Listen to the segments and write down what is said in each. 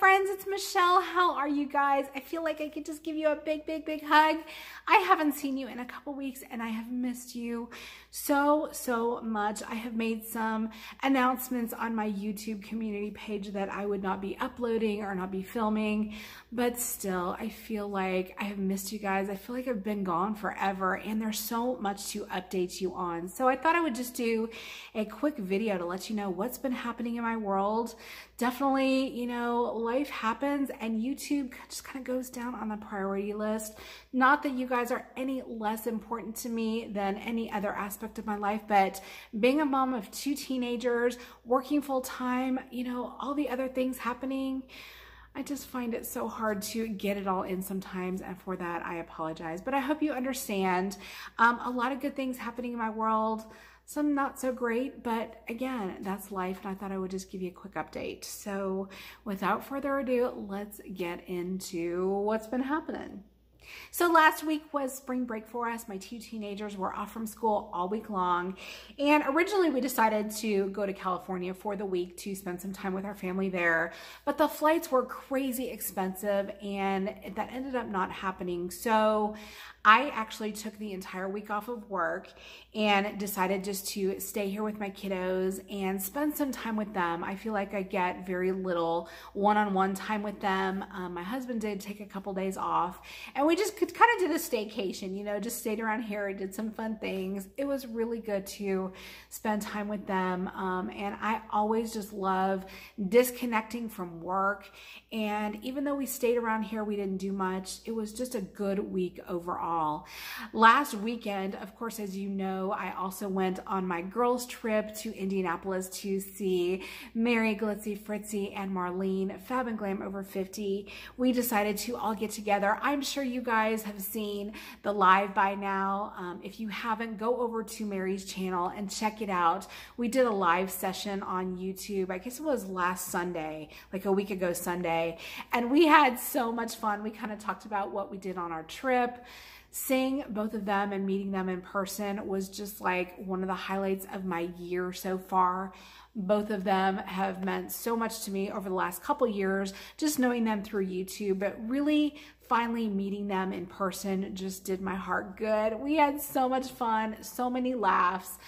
friends, it's Michelle. How are you guys? I feel like I could just give you a big hug. I haven't seen you in a couple weeks and I have missed you so much. I have made some announcements on my YouTube community page that I would not be uploading or not be filming, but still I feel like I have missed you guys. I feel like I've been gone forever and there's so much to update you on. So I thought I would just do a quick video to let you know what's been happening in my world. Definitely, you know, life happens and YouTube just kind of goes down on the priority list. Not that you guys are any less important to me than any other aspect of my life, but being a mom of 2 teenagers, working full time, you know, all the other things happening, I just find it so hard to get it all in sometimes, and for that I apologize. But I hope you understand. A lot of good things happening in my world, some not so great, but again, that's life, and I thought I would just give you a quick update. So without further ado, let's get into what's been happening. So last week was spring break for us. My 2 teenagers were off from school all week long. And originally we decided to go to California for the week to spend some time with our family there. But the flights were crazy expensive and that ended up not happening. So I actually took the entire week off of work and decided just to stay here with my kiddos and spend some time with them. I feel like I get very little one-on-one time with them. My husband did take a couple days off and we just kind of did a staycation, you know, just stayed around here, did some fun things. It was really good to spend time with them. And I always just love disconnecting from work. And even though we stayed around here, we didn't do much. It was just a good week overall. Last weekend, of course, as you know, I also went on my girls trip to Indianapolis to see Mary, Glitzy, Fritzy, and Marlene, Fab and Glam Over 50. We decided to all get together. I'm sure you guys have seen the live by now. If you haven't, go over to Mary's channel and check it out. We did a live session on YouTube. I guess it was last Sunday, like a week ago Sunday. And we had so much fun. We kind of talked about what we did on our trip. Seeing both of them and meeting them in person was just like one of the highlights of my year so far. Both of them have meant so much to me over the last couple years, just knowing them through YouTube, but really finally meeting them in person just did my heart good. We had so much fun, so many laughs.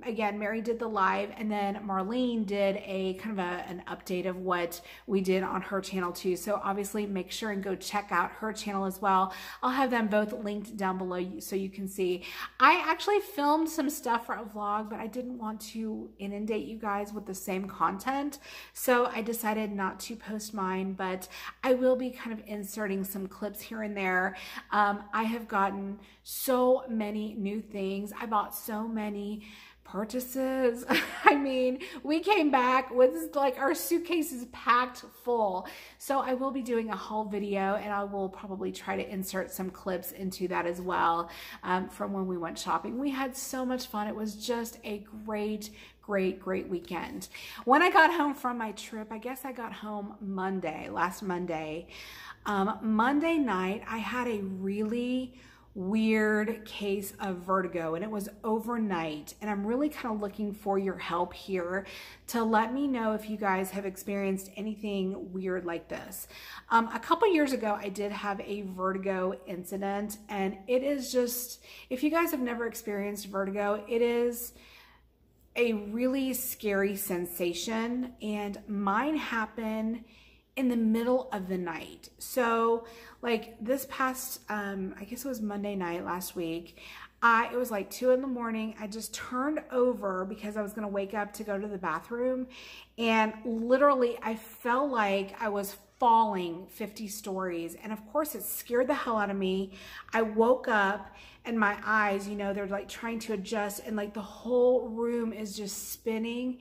Again, Mary did the live, and then Marlene did a kind of an update of what we did on her channel too. So obviously make sure and go check out her channel as well. I'll have them both linked down below so you can see. I actually filmed some stuff for a vlog, but I didn't want to inundate you guys with the same content. So I decided not to post mine, but I will be kind of inserting some clips here and there. I have gotten so many new things. I bought so many purchases. I mean, we came back with like our suitcases packed full. So I will be doing a haul video and I will probably try to insert some clips into that as well from when we went shopping. We had so much fun. It was just a great weekend. When I got home from my trip, I guess I got home last Monday. Monday night, I had a really weird case of vertigo and it was overnight, and I'm really kind of looking for your help here to let me know if you guys have experienced anything weird like this. A couple years ago I did have a vertigo incident, and it is just, if you guys have never experienced vertigo, it is a really scary sensation, and mine happened in the middle of the night. So like this past, I guess it was Monday night last week, it was like 2 in the morning. I just turned over because I was gonna wake up to go to the bathroom, and literally I felt like I was falling 50 stories. And of course it scared the hell out of me. I woke up and my eyes, you know, they're like trying to adjust, and like the whole room is just spinning.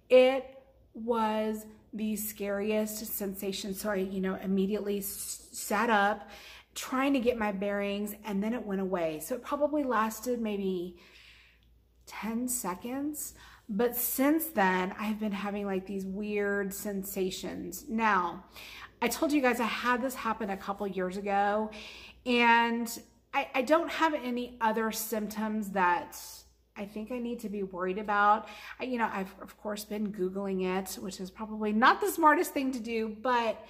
It was the scariest sensation. So I, you know, immediately sat up trying to get my bearings, and then it went away. So it probably lasted maybe 10 seconds. But since then, I've been having like these weird sensations. Now, I told you guys I had this happen a couple years ago, and I don't have any other symptoms that I think I need to be worried about. You know, I've of course been Googling it, which is probably not the smartest thing to do, but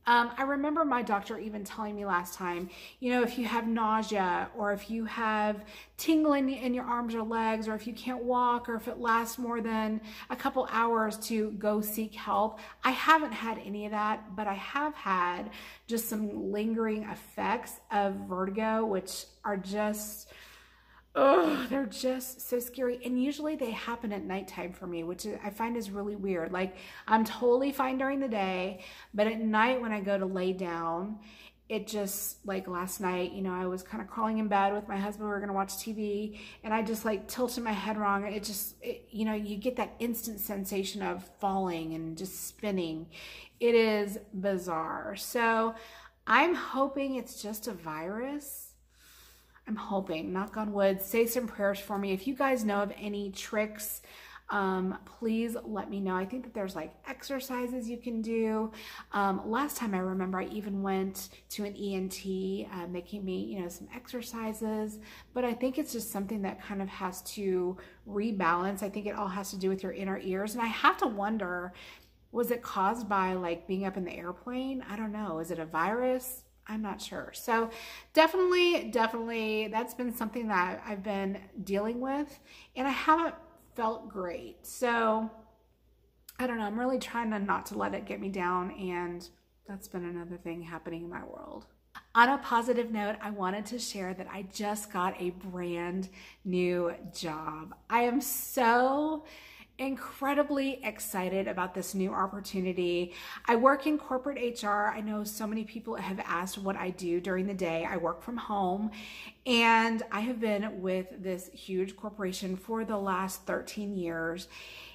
I remember my doctor even telling me last time, you know, if you have nausea or if you have tingling in your arms or legs, or if you can't walk, or if it lasts more than a couple hours, to go seek help. I haven't had any of that, but I have had just some lingering effects of vertigo, which are just, oh, they're just so scary. And usually they happen at nighttime for me, which I find is really weird. Like, I'm totally fine during the day, but at night when I go to lay down, it just, like last night, you know, I was kind of crawling in bed with my husband. We were going to watch TV, and I just like tilted my head wrong. It just, you know, you get that instant sensation of falling and just spinning. It is bizarre. So I'm hoping it's just a virus. I'm hoping, knock on wood. Say some prayers for me. If you guys know of any tricks, please let me know. I think that there's like exercises you can do. Last time I remember, I even went to an ENT. They gave me, you know, some exercises, but I think it's just something that kind of has to rebalance. I think it all has to do with your inner ears. And I have to wonder, was it caused by like being up in the airplane? I don't know. Is it a virus? I'm not sure. So definitely, that's been something that I've been dealing with, and I haven't felt great. So I don't know. I'm really trying not to let it get me down, and that's been another thing happening in my world. On a positive note, I wanted to share that I just got a brand new job. I am so incredibly excited about this new opportunity. I work in corporate HR. I know so many people have asked what I do during the day. I work from home, and I have been with this huge corporation for the last 13 years.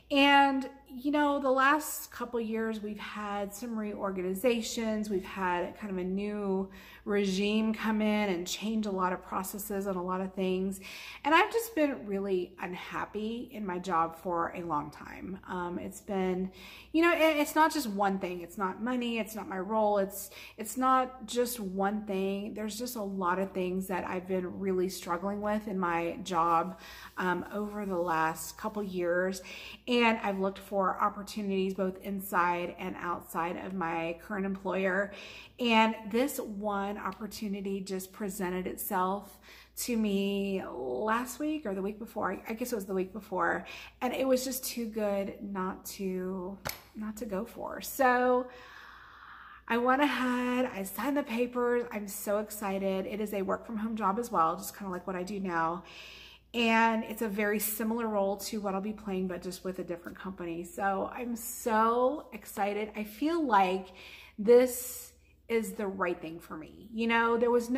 And, you know, the last couple years we've had some reorganizations. We've had kind of a new regime come in and change a lot of processes and a lot of things. And I've just been really unhappy in my job for a long time. It's been, you know, it's not just one thing. It's not money. It's not my role. It's not just one thing. There's just a lot of things that I've been really struggling with in my job over the last couple years. And I've looked for opportunities both inside and outside of my current employer. And this one opportunity just presented itself to me last week or the week before. I guess it was the week before. And it was just too good not to go for. So I went ahead, I signed the papers. I'm so excited. It is a work from home job as well, just kind of like what I do now. And it's a very similar role to what I'll be playing, but just with a different company. So I'm so excited. I feel like this is the right thing for me. You know, there was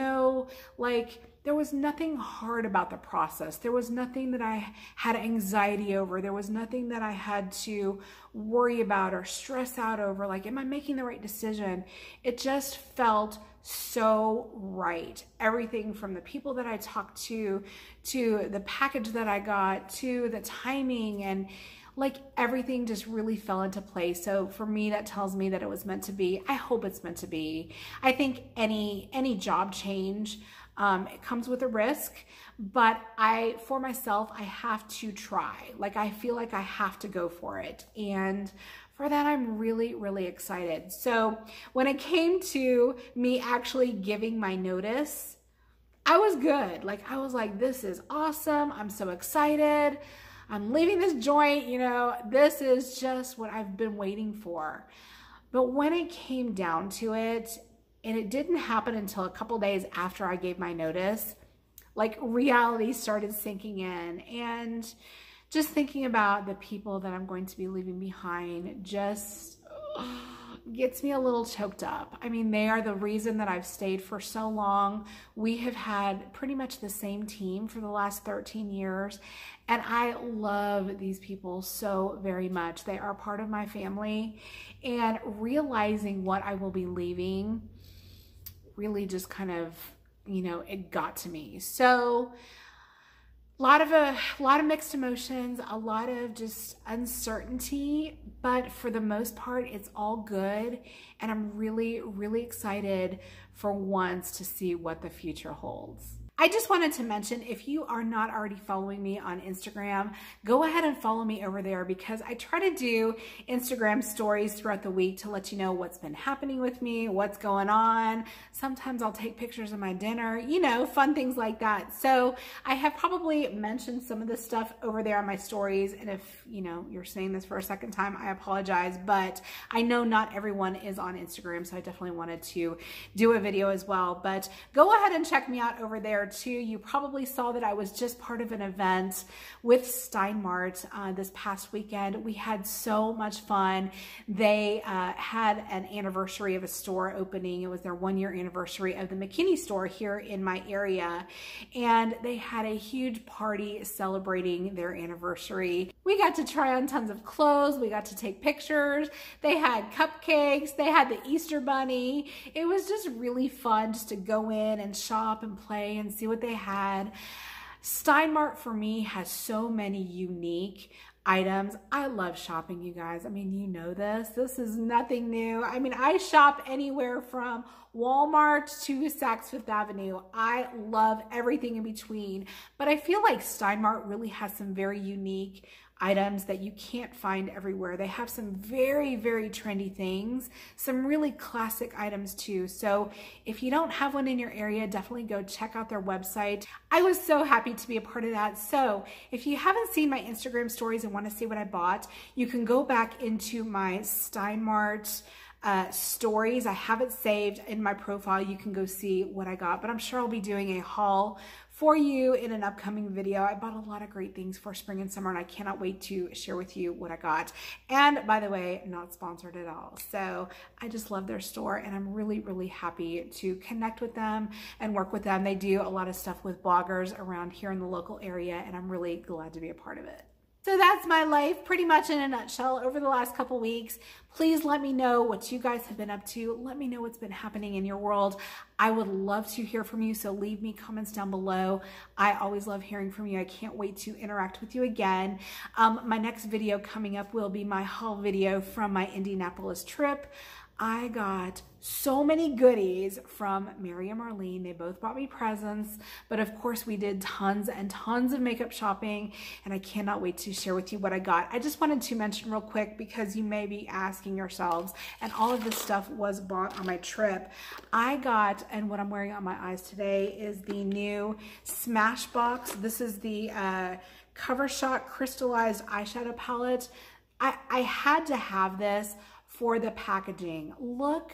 nothing hard about the process. There was nothing that I had anxiety over. There was nothing that I had to worry about or stress out over. Like, am I making the right decision? It just felt so right. Everything from the people that I talked to the package that I got, to the timing, and like everything just really fell into place. So for me, that tells me that it was meant to be. I hope it's meant to be. I think any job change, it comes with a risk, but for myself, I have to try. Like, I feel like I have to go for it. And for that, I'm really, really excited. So when it came to me actually giving my notice, I was good. Like, I was like, this is awesome. I'm so excited. I'm leaving this joint, you know, this is just what I've been waiting for. But when it came down to it, and it didn't happen until a couple days after I gave my notice, like reality started sinking in, and just thinking about the people that I'm going to be leaving behind just gets me a little choked up. I mean, they are the reason that I've stayed for so long. We have had pretty much the same team for the last 13 years, and I love these people so very much. They are part of my family, and realizing what I will be leaving really just kind of, you know, it got to me. So a lot of mixed emotions, a lot of just uncertainty, but for the most part, it's all good. And I'm really, really excited for once to see what the future holds. I just wanted to mention, if you are not already following me on Instagram, go ahead and follow me over there, because I try to do Instagram stories throughout the week to let you know what's been happening with me, what's going on. Sometimes I'll take pictures of my dinner, you know, fun things like that. So I have probably mentioned some of this stuff over there on my stories. And if, you know, you're saying this for a second time, I apologize, but I know not everyone is on Instagram. So I definitely wanted to do a video as well, but go ahead and check me out over there too. You probably saw that I was just part of an event with Stein Mart this past weekend. We had so much fun. They had an anniversary of a store opening. It was their 1-year anniversary of the McKinney store here in my area, and they had a huge party celebrating their anniversary. We got to try on tons of clothes. We got to take pictures. They had cupcakes. They had the Easter bunny. It was just really fun just to go in and shop and play and see what they had. Stein Mart for me has so many unique items. I love shopping, you guys. I mean, you know this. This is nothing new. I mean, I shop anywhere from Walmart to Saks Fifth Avenue. I love everything in between. But I feel like Stein Mart really has some very unique items that you can't find everywhere. They have some very, very trendy things, some really classic items too. So if you don't have one in your area, definitely go check out their website. I was so happy to be a part of that. So if you haven't seen my Instagram stories and want to see what I bought, you can go back into my Stein Mart stories. I have it saved in my profile. You can go see what I got, but I'm sure I'll be doing a haul for you in an upcoming video. I bought a lot of great things for spring and summer, and I cannot wait to share with you what I got. And by the way, not sponsored at all. So I just love their store, and I'm really, really happy to connect with them and work with them. They do a lot of stuff with bloggers around here in the local area, and I'm really glad to be a part of it. So that's my life pretty much in a nutshell over the last couple weeks. Please let me know what you guys have been up to. Let me know what's been happening in your world. I would love to hear from you, so leave me comments down below. I always love hearing from you. I can't wait to interact with you again. My next video coming up will be my haul video from my Indianapolis trip. I got so many goodies from Mary and Marlene. They both bought me presents, but of course we did tons and tons of makeup shopping, and I cannot wait to share with you what I got. I just wanted to mention real quick, because you may be asking yourselves, and all of this stuff was bought on my trip. I got, and what I'm wearing on my eyes today is the new Smashbox. This is the Cover Shot Crystallized eyeshadow palette. I had to have this for the packaging. Look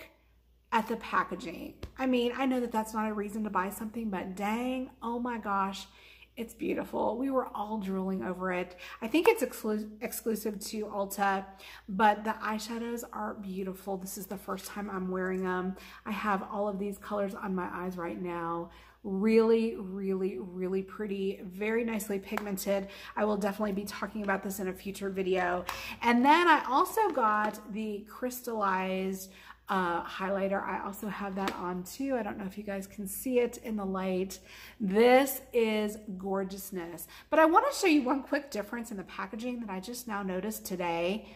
at the packaging. I mean, I know that that's not a reason to buy something, but dang, oh my gosh, it's beautiful. We were all drooling over it. I think it's exclusive to Ulta, but the eyeshadows are beautiful. This is the first time I'm wearing them. I have all of these colors on my eyes right now. Really, really, really pretty, very nicely pigmented. I will definitely be talking about this in a future video. And then I also got the Crystalize highlighter. I also have that on too. I don't know if you guys can see it in the light. This is gorgeousness. But I want to show you one quick difference in the packaging that I just now noticed today.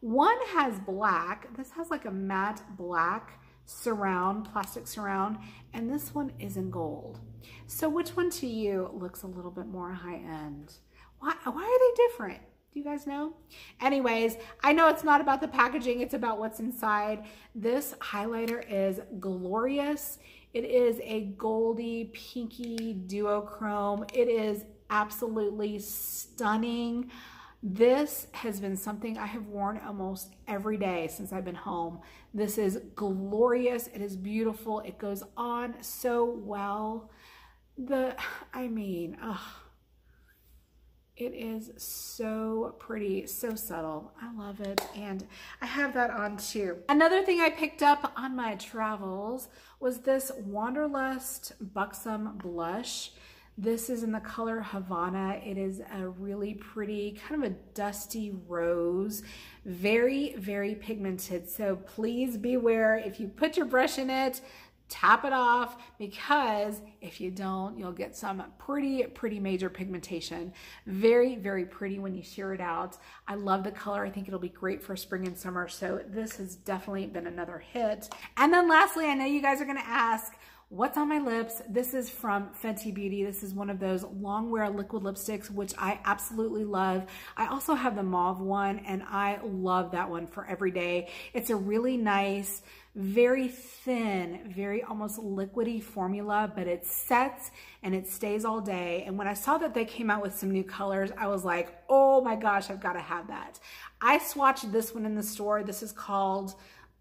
One has black. This has like a matte black surround, plastic surround, and this one is in gold. So which one to you looks a little bit more high-end? Why are they different? Do you guys know? Anyways, I know it's not about the packaging, it's about what's inside. This highlighter is glorious. It is a goldy, pinky duochrome. It is absolutely stunning. This has been something I have worn almost every day since I've been home. This is glorious. It is beautiful. It goes on so well. It is so pretty, so subtle. I love it, and I have that on too. Another thing I picked up on my travels was this Wanderlust Buxom blush. This is in the color Havana. It is a really pretty, kind of a dusty rose, very, very pigmented. So please beware if you put your brush in it, tap it off, because if you don't, you'll get some pretty major pigmentation. Very, very pretty when you shear it out. I love the color. I think it'll be great for spring and summer. So this has definitely been another hit. And then lastly, I know you guys are gonna ask, what's on my lips. This is from Fenty Beauty. This is one of those long wear liquid lipsticks, which I absolutely love. I also have the mauve one, and I love that one for every day. It's a really nice, very thin, very almost liquidy formula, but it sets and it stays all day. And when I saw that they came out with some new colors, I was like, oh my gosh, I've got to have that. I swatched this one in the store. This is called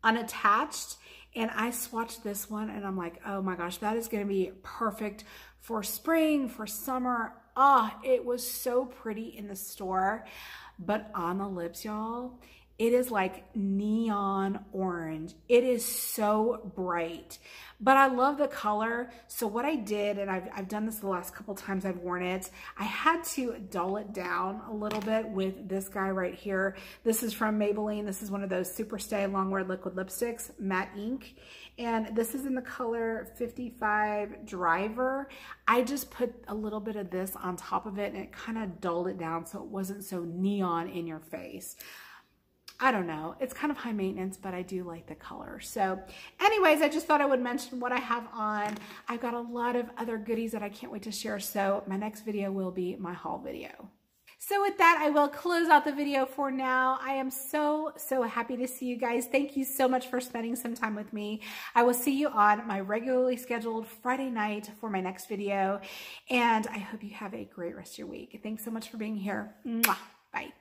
Unattached. And I swatched this one and I'm like, oh my gosh, that is going to be perfect for spring, for summer. Ah, it was so pretty in the store, but on the lips, y'all, it is like neon orange. It is so bright, but I love the color. So what I did, and I've done this the last couple times I've worn it, I had to dull it down a little bit with this guy right here. This is from Maybelline. This is one of those Super Stay Longwear Liquid Lipsticks, matte ink. And this is in the color 55 Driver. I just put a little bit of this on top of it and it kind of dulled it down so it wasn't so neon in your face. I don't know. It's kind of high maintenance, but I do like the color. So anyways, I just thought I would mention what I have on. I've got a lot of other goodies that I can't wait to share. So my next video will be my haul video. So with that, I will close out the video for now. I am so happy to see you guys. Thank you so much for spending some time with me. I will see you on my regularly scheduled Friday night for my next video. And I hope you have a great rest of your week. Thanks so much for being here. Mwah. Bye.